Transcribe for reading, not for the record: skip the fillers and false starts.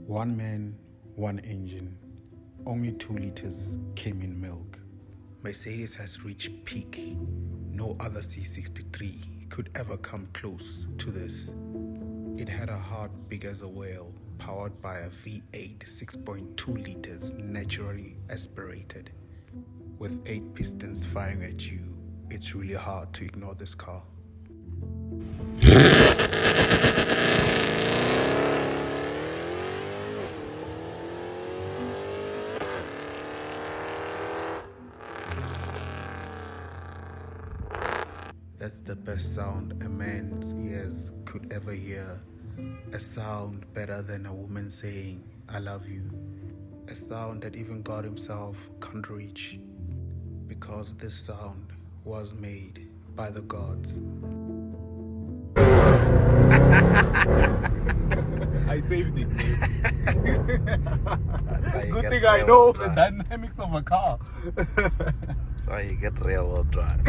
One man, one engine, only 2 liters came in milk. Mercedes has reached peak. No other C63 could ever come close to this. It had a heart big as a whale, powered by a V8 6.2 liters naturally aspirated. With 8 pistons firing at you, it's really hard to ignore this car. That's the best sound a man's ears could ever hear. A sound better than a woman saying, "I love you." A sound that even God himself can't reach. Because this sound was made by the gods. I saved it. Good thing I know the dynamics of a car. That's how you get real world drive.